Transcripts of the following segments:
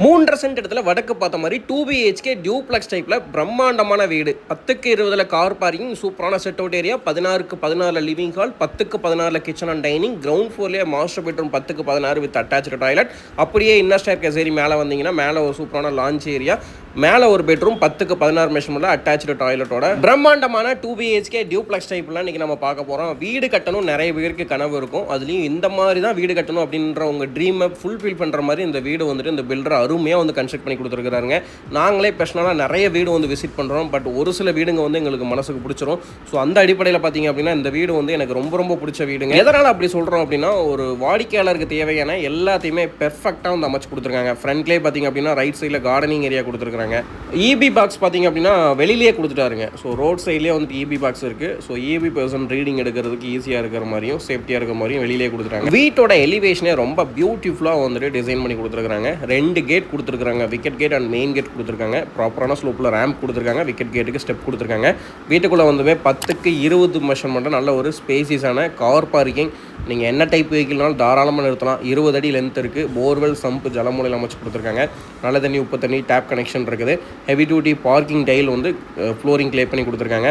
3.5 send இடத்துல வடக்கு பார்த்த மாதிரி 2 BHK டியூப்ளெக்ஸ் டைப்பில் பிரம்மாண்டமான வீடு. 10க்கு 20 கார் பார்க்கிங், சூப்பரான செட் அவுட் ஏரியா, 16க்கு 16 லிவிங் ஹால், 10க்கு 16 கிச்சன் அண்ட் டைனிங், கிரவுண்ட் ஃப்ளோர்லேயே மாஸ்டர் பெட்ரூம் 10க்கு 16 வித் அட்டாச்சு டாய்லெட். அப்படியே இன்னர் ஸ்டேர்கேஸ் ஏறி மேலே வந்தீங்கன்னா மேலே ஒரு சூப்பரான லான்ச் ஏரியா, மேலே ஒரு பெட்ரூம் 10க்கு 16 மெஷர்மெண்ட்டில் அட்டாச்சு டாய்லெட்டோட பிரம்மாண்டமான 2 BHK டியூப்ளெக்ஸ் டைப்லாம் இன்றைக்கி நம்ம பார்க்க போகிறோம். வீடு கட்டணும் நிறைய பேருக்கு கனவு இருக்கும். அதுலேயும் இந்த மாதிரி தான் வீடு கட்டணும் அப்படின்ற உங்கள் ட்ரீமை ஃபுல்ஃபில் பண்ணுற மாதிரி இந்த வீடு வந்துட்டு இந்த பில்டர் அருமையாக வந்து கன்ஸ்ட்ரக்ட் பண்ணி கொடுத்துருக்காருங்க. நாங்களே பர்சனலாக நிறைய வீடு வந்து விசிட் பண்ணுறோம். பட் ஒரு சில வீடுங்க வந்து எங்களுக்கு மனசுக்கு பிடிச்சிரும். ஸோ அந்த அடிப்படையில் பார்த்தீங்க அப்படின்னா இந்த வீடு வந்து எனக்கு ரொம்ப ரொம்ப பிடிச்ச வீடுங்க. எதனால் அப்படி சொல்கிறோம் அப்படின்னா, ஒரு வாடிக்கையாளருக்கு தேவையான எல்லாத்தையுமே பெர்ஃபெக்டாக வந்து அமைச்சு கொடுத்துருக்காங்க. ஃப்ரண்ட்லேயே பார்த்தீங்க அப்படின்னா ரைட் சைடில் கார்டனிங் ஏரியா கொடுத்துருக்காங்க. EB பாக்ஸ் பார்த்தீங்க அப்படின்னா வெளியிலேயே கொடுத்துட்டாருங்க. ஸோ ரோட் சைட்லேயே வந்துட்டு EB பாக்ஸ் இருக்குது. ஸோ EB பர்சன் ரீடிங் எடுக்கிறதுக்கு ஈஸியாக இருக்கிற மாதிரியும் சேஃப்டியாக இருக்கிற மாதிரியும் வெளியிலேயே கொடுத்துட்டாங்க. வீட்டோட எலிவேஷனே ரொம்ப பியூட்டிஃபுல்லாக வந்துட்டு டிசைன் பண்ணி கொடுத்துருக்காங்க. 2 கேட் கொடுத்துருக்காங்க. Wicket gate and main gate கொடுத்துருக்காங்க. ப்ராப்பரான ஸ்லோப்பில் ரேம்ப் கொடுத்துருக்காங்க. விக்கெட் கேட்டுக்கு ஸ்டெப் கொடுத்துருக்காங்க. வீட்டுக்குள்ளே வந்துமே 10க்கு 20 மெஷர்மெண்ட்டு நல்ல ஒரு ஸ்பேசிஸான கார் பார்க்கிங். நீங்கள் என்ன டைப் வெஹிக்கிள்னாலும் தாராளமாக நிறுத்தலாம். 20 அடி லென்த் இருக்குது. போர்வெல் சம்பு ஜலமூலையில் அமைச்சு கொடுத்துருக்காங்க. நல்ல தண்ணி உப்பு தண்ணி டேப் கனெக்ஷன் இருக்குது. ஹெவி டியூட்டி பார்க்கிங் டைல் வந்து ஃப்ளோரிங் க்ளே பண்ணி கொடுத்துருக்காங்க.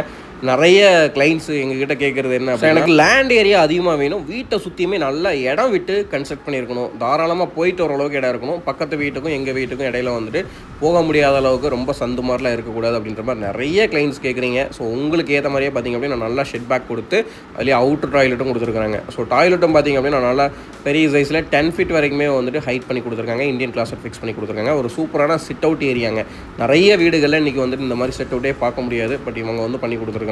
நிறைய கிளைண்ட்ஸ் எங்ககிட்ட கேட்குறது என்ன, எனக்கு லேண்ட் ஏரியா அதிகமாக வேணும், வீட்டை சுற்றியுமே நல்ல இடம் விட்டு கன்ஸ்ட்ரக்ட் பண்ணியிருக்கணும், தாராளமாக போயிட்டு வர அளவுக்கு இடம் இருக்கணும், பக்கத்து வீட்டுக்கும் எங்கள் வீட்டுக்கும் இடையில வந்துட்டு போக முடியாத அளவுக்கு ரொம்ப சந்து மாதிரிலாம் இருக்கக்கூடாது அப்படின்ற மாதிரி நிறைய கிளைண்ட்ஸ் கேட்குறீங்க. ஸோ உங்களுக்கு ஏற்ற மாதிரியே பார்த்திங்க அப்படின்னா நல்லா ஷெட் பேக் கொடுத்து அதுலேயே அவுட்டர் டாய்லெட்டும் கொடுத்துருக்காங்க. ஸோ டாய்லெட்டும் பார்த்திங்க அப்படின்னா நல்லா பெரிய சைஸில் 10 ஃபீட் வரைக்குமே வந்துட்டு ஹைட் பண்ணி கொடுத்துருக்காங்க. இந்தியன் கிளாஸர் ஃபிக்ஸ் பண்ணி கொடுத்துருக்காங்க. ஒரு சூப்பரான சிட் அவுட் ஏரியாங்க. நிறைய வீடுகளில் இன்றைக்கி வந்துட்டு இந்த மாதிரி செட் அவுட்டே பார்க்க முடியாது. பட் இவங்க வந்து பண்ணி கொடுத்துருக்காங்க.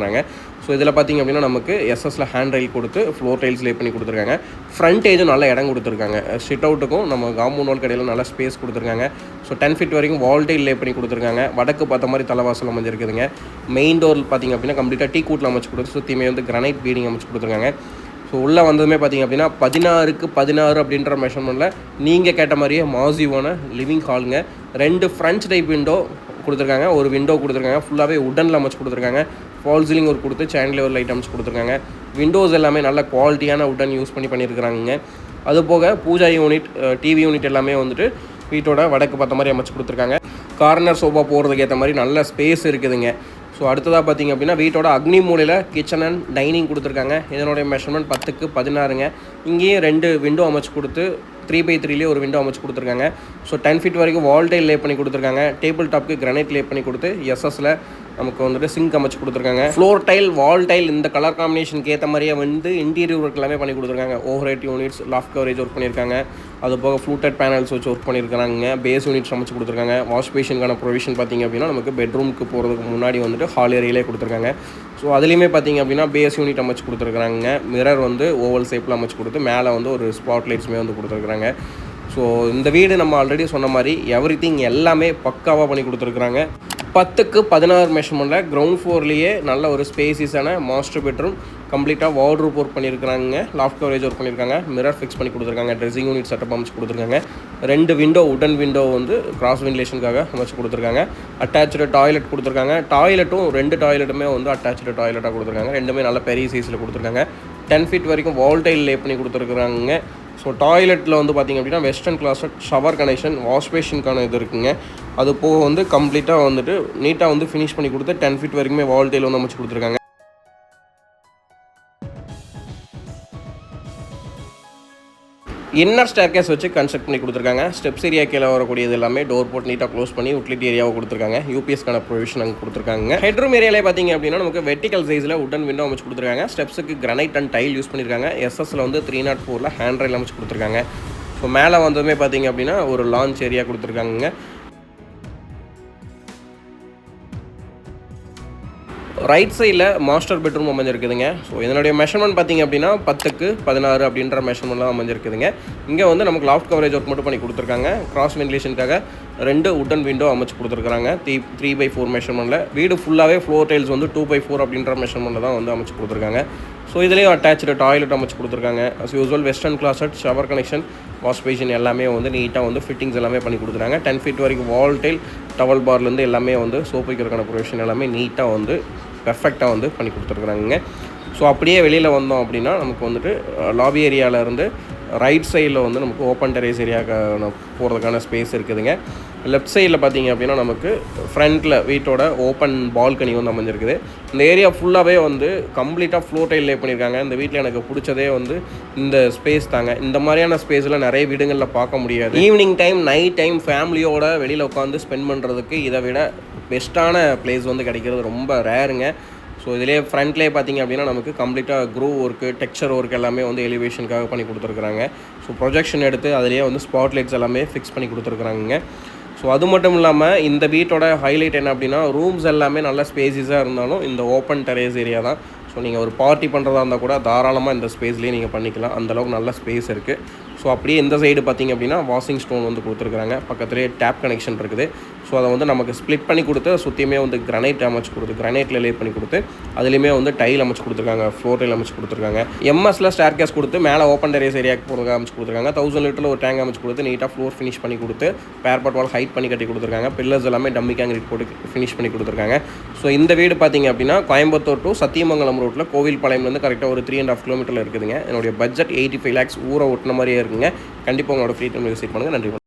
ஸோ இதில் பார்த்திங்க அப்படின்னா நமக்கு எஸ்எஸ்ல ஹேண்ட் ரைல் கொடுத்து ஃப்ளோர் டைல்ஸ் லே பண்ணி கொடுத்துருக்காங்க. ஃப்ரண்ட் ஏஜும் நல்ல இடம் கொடுத்துருக்காங்க. சிட் அவுட்டுக்கும் நம்ம காம்பவுண்ட் வால் கடையில் நல்ல ஸ்பேஸ் கொடுத்துருக்காங்க. ஸோ 10 ஃபீட் வரைக்கும் வால் டைல் லே பண்ணி கொடுத்துருக்காங்க. வடக்கு பார்த்த மாதிரி தலைவாசல் அமைஞ்சிருக்குதுங்க. மெயின் டோர் பார்த்திங்க அப்படின்னா கம்ப்ளீட்டாக டீ கூட்டில் அமைச்சு கொடுத்து சுற்றியுமே வந்து கிரானைட் பீடிங் அமைச்சு கொடுத்துருக்காங்க. ஸோ உள்ளே வந்ததுமே பார்த்திங்க அப்படின்னா 16க்கு 16 அப்படின்ற மெஷர்மெண்ட்டில் நீங்கள் கேட்ட மாதிரியே மாசிவான லிவிங் ஹாலுங்க. 2 ஃப்ரண்ட் டைப் விண்டோ கொடுத்துருக்காங்க. ஒரு விண்டோ கொடுத்துருக்காங்க. ஃபுல்லாகவே உடனில் அமைச்சு கொடுத்துருக்காங்க. ஃபால் சீலிங் ஒரு கொடுத்து சேனல் ஒரு லைட் அமைச்சு கொடுத்துருக்காங்க. விண்டோஸ் எல்லாமே நல்ல குவாலிட்டியான உடன் யூஸ் பண்ணியிருக்கிறாங்க. அதுபோக பூஜா யூனிட், டிவி யூனிட் எல்லாமே வந்துட்டு வீட்டோட வடக்கு பார்த்த மாதிரி அமைச்சு கொடுத்துருக்காங்க. கார்னர் சோஃபா போகிறதுக்கு ஏற்ற மாதிரி நல்ல ஸ்பேஸ் இருக்குதுங்க. ஸோ அடுத்ததாக பார்த்திங்க அப்படின்னா வீட்டோட அக்னி மூலையில் கிச்சன் அண்ட் டைனிங் கொடுத்துருக்காங்க. இதனுடைய மெஷர்மெண்ட் 10க்கு 16ங்க. இங்கேயும் 2 விண்டோ அமைச்சு கொடுத்து 3x3லேயே ஒரு விண்டோ அமைச்சு கொடுத்துருக்காங்க. ஸோ 10 ஃபீட் வரைக்கும் வால் டைல் லே பண்ணி கொடுத்துருக்காங்க. டேபிள் டாப்க்கு கிரானைட் லே பண்ணி கொடுத்து எஸ்எஸ்ல நமக்கு வந்துட்டு சிங்க் அமைச்சு கொடுத்துருக்காங்க. ஃப்ளோர் டைல், வால் டைல் இந்த கலர் காம்பினேஷனுக்கு ஏற்ற மாதிரியே வந்து இன்டீரியர் ஒர்க் எல்லாமே பண்ணி கொடுத்துருக்காங்க. Over head units, loft coverage work பண்ணியிருக்காங்க. அது போக ஃப்ளூட்டட் பேனல்ஸ் வச்சு ஒர்க் பண்ணியிருக்காங்க. பேஸ் யூனிட்ஸ் அமைச்சு கொடுத்துருக்காங்க. வாஷ் பேஷனுக்கான ப்ரொவிஷன் பார்த்திங்க அப்படின்னா நமக்கு பெட்ரூமுக்கு போகிறதுக்கு முன்னாடி வந்துட்டு ஹால் ஏரியாலே கொடுத்துருக்காங்க. ஸோ அதுலேயுமே பார்த்திங்க அப்படின்னா பேஸ் யூனிட் அமைச்சு கொடுத்துருக்காங்க. மிரர் வந்து ஓவல் ஷேப்பில் அமைச்சு கொடுத்து மேலே வந்து ஒரு ஸ்பாட் லைட்ஸுமே வந்து கொடுத்துருக்குறாங்க. ஸோ இந்த வீடு நம்ம ஆல்ரெடி சொன்ன மாதிரி எவ்ரிதிங் எல்லாமே பக்காவாக பண்ணி கொடுத்துருக்குறாங்க. 10க்கு 16 மெஷர்மெண்ட்டில் கிரவுண்ட் ஃப்ளோர்லேயே நல்ல ஒரு ஸ்பேசிஸான மாஸ்டர் பெட்ரூம், கம்ப்ளீட்டாக வார்ட்ரோப் ஒர்க் பண்ணியிருக்காங்க. லாஃப்ட் கவரேஜ் ஒர்க் பண்ணியிருக்காங்க. மிரர் ஃபிக்ஸ் பண்ணி கொடுத்துருக்காங்க. ட்ரெஸ்ஸிங் யூனிட் செட்டப் அமைச்சு கொடுத்துருக்காங்க. 2 விண்டோ, உடன் விண்டோ வந்து கிராஸ் வென்டிலேஷனுக்காக அமைச்சு கொடுத்துருக்காங்க. அட்டாச்சு டாய்லெட் கொடுத்துருக்காங்க. டாய்லெட்டும் 2 டாய்லெட்டுமே வந்து அட்டாச்சு டாய்லெட்டாக கொடுத்துருக்காங்க. ரெண்டுமே நல்ல பெரிய சைஸில் கொடுத்துருக்காங்க. 10 ஃபீட் வரைக்கும் வால் டைல் லே பண்ணி கொடுத்துருக்குறாங்க. ஸோ டாய்லெட்டில் வந்து பார்த்திங்க அப்படின்னா western closet shower connection, wash பேஷனுக்கான இது இருக்குங்க. அது போக வந்து கம்ப்ளீட்டாக வந்துட்டு நீட்டாக வந்து ஃபினிஷ் பண்ணி கொடுத்து 10 ஃபீட் வரைக்குமே வால் டைல் வந்து அமைச்சு கொடுத்துருக்காங்க. இன்னர் ஸ்டேர்கேஸ் வச்சு கன்ஸ்ட்ரக்ட் பண்ணி கொடுத்துருக்காங்க. ஸ்டெப்ஸ் ஏரியா கீழே வரக்கூடியது எல்லாமே டோர் போட்டு நீட்டாக க்ளோஸ் பண்ணி யூட்டிலிட்டி ஏரியாவை கொடுத்துருக்காங்க. யூபிஎஸ்க்கான ப்ரொவிஷன் அங்கே கொடுத்துருக்காங்க. ஹெட்ரூம் ஏரியாலே பார்த்திங்க அப்படின்னா நமக்கு வெர்டிகல் சைஸில் உடன் விண்டோ அமைச்சு கொடுத்துருக்காங்க. ஸ்டெப்ஸுக்கு கிரானைட் அண்ட் டைல் யூஸ் பண்ணியிருக்காங்க. எஸ்எஸ்ல வந்து 304ல் ஹேண்ட் ரைல் அமைச்சு கொடுத்துருக்காங்க. ஸோ மேலே வந்ததுமே பார்த்திங்க அப்படின்னா ஒரு லான்ச் ஏரியா கொடுத்துருக்காங்க. ரைட் சைடில் மாஸ்டர் பெட்ரூம் அமைஞ்சிருக்குதுங்க. ஸோ இதனுடைய மெஷர்மெண்ட் பார்த்திங்க அப்படின்னா 10க்கு 16 அப்படின்ற மெஷர்மெண்ட்லாம் அமைஞ்சிருக்குதுங்க. இங்கே வந்து நமக்கு லாஃப்ட் கவரேஜ் ஒர்க் மட்டும் பண்ணி கொடுத்துருக்காங்க. கிராஸ் வென்டிலேஷனுக்காக 2 உடன் விண்டோ அமைச்சு கொடுத்துருக்காங்க. 3x4 மெஷர்மெண்ட்டில். வீடு ஃபுல்லாகவே ஃப்ளோர் டைல்ஸ் வந்து 2x4 அப்படின்ற மெஷர்மெண்ட்டில் தான் வந்து அமைச்சு கொடுத்துருக்காங்க. ஸோ இதுலேயும் அட்டாச்சு டாய்லெட் அமைச்சு கொடுத்துருக்காங்க. As usual western closet shower connection, wash basin எல்லாமே வந்து நீட்டாக வந்து ஃபிட்டிங்ஸ் எல்லாமே பண்ணி கொடுத்துருக்காங்க. 10 ஃபீட் வரைக்கும் வால் டைல், டவல் பார்லேருந்து எல்லாமே வந்து சோப் வைக்கிறதுக்கான ப்ரொவிஷன் எல்லாமே நீட்டாக வந்து பெர்ஃபெக்டாக வந்து பண்ணி கொடுத்துருக்குறாங்க. ஸோ அப்படியே வெளியில் வந்தோம் அப்படின்னா நமக்கு வந்துட்டு லாபி ஏரியாவிலேருந்து ரைட் சைடில் வந்து நமக்கு ஓப்பன் டெரேஸ் ஏரியாவுக்கான போகிறதுக்கான ஸ்பேஸ் இருக்குதுங்க. லெஃப்ட் சைடில் பார்த்தீங்க அப்படின்னா நமக்கு ஃப்ரண்ட்டில் வீட்டோட ஓப்பன் பால்கனி வந்து அமைஞ்சிருக்குது. இந்த ஏரியா ஃபுல்லாகவே வந்து கம்ப்ளீட்டாக ஃப்ளோர் டைல் லே பண்ணியிருக்காங்க. இந்த வீட்டில் எனக்கு பிடிச்சதே வந்து இந்த ஸ்பேஸ் தாங்க. இந்த மாதிரியான ஸ்பேஸில் நிறைய வீடுகளில் பார்க்க முடியாது. ஈவினிங் டைம், நைட் டைம் ஃபேமிலியோட வெளியில் உட்காந்து ஸ்பெண்ட் பண்ணுறதுக்கு இதை விட பெஸ்ட்டான பிளேஸ் வந்து கிடைக்கிறது ரொம்ப ரேருங்க. ஸோ இதிலே ஃப்ரண்ட்லேயே பார்த்தீங்க அப்படின்னா நமக்கு கம்ப்ளீட்டாக க்ரூவ் ஒர்க்கு, டெக்ஸ்சர் ஒர்க் எல்லாமே வந்து எலிவேஷனுக்காக பண்ணி கொடுத்துருக்குறாங்க. ஸோ ப்ரொஜெக்ஷன் எடுத்து அதிலேயே வந்து ஸ்பாட் லைட்ஸ் எல்லாமே ஃபிக்ஸ் பண்ணி கொடுத்துருக்குறாங்க. ஸோ அது மட்டும் இல்லாமல் இந்த வீட்டோட ஹைலைட் என்ன அப்படின்னா ரூம்ஸ் எல்லாமே நல்ல ஸ்பேசிஸாக இருந்தாலும் இந்த ஓப்பன் டெரேஸ் ஏரியா தான். ஸோ நீங்கள் ஒரு பார்ட்டி பண்ணுறதா இருந்தால் கூட தாராளமாக இந்த ஸ்பேஸ்லேயே நீங்கள் பண்ணிக்கலாம். அந்தளவுக்கு நல்ல ஸ்பேஸ் இருக்குது. ஸோ அப்படியே இந்த சைடு பார்த்திங்க அப்படின்னா வாஷிங் ஸ்டோன் வந்து கொடுத்துருக்குறாங்க. பக்கத்துலேயே டேப் கனெக்ஷன் இருக்குது. ஸோ அதை வந்து நமக்கு ஸ்ப்ளிட் பண்ணி கொடுத்து சுற்றியுமே வந்து கிரனைட் அமைச்சு கொடுத்து கிரனைட்டில் லே பண்ணி கொடுத்து அதுலேயுமே வந்து டைல் அமைச்சு கொடுத்துருக்காங்க, ஃப்ளோர் டைல் அமைச்சு கொடுத்துருக்காங்க. எம்எஸ்ல ஸ்டேர் கேஸ் கொடுத்து மேலே ஓப்பன் டெரேஸ் ஏரியாவுக்கு போகிறதுக்கு அமைச்சு கொடுத்துருக்காங்க. 1000 லிட்டரில் ஒரு டேங்க் அமைச்சு கொடுத்து நீட்டாக ஃப்ளோர் ஃபினிஷ் பண்ணி கொடுத்து பேர்பட் வால் ஹைட் பண்ணி கட்டி கொடுத்துருக்காங்க. பில்லர்ஸ் எல்லாமே டம்மி கேங்கிரீட் போட்டு ஃபினிஷ் பண்ணி கொடுத்துருக்காங்க. ஸோ இந்த வீடு பார்த்திங்க அப்படின்னா கோயம்புத்தூர் டு சத்தியமங்கலம் ரோட்டில் கோவில்பாளையம்லேருந்து கரெக்டாக ஒரு 3.5 கிலோமீட்டரில் இருக்குதுங்க. என்னுடைய பட்ஜெட் 85 lakhs ஊரை ஒட்டின மாதிரியே இருக்குங்க. கண்டிப்பாக உங்களோட ஃப்ரீ டைம் விசிட் பண்ணுங்கள். நன்றி.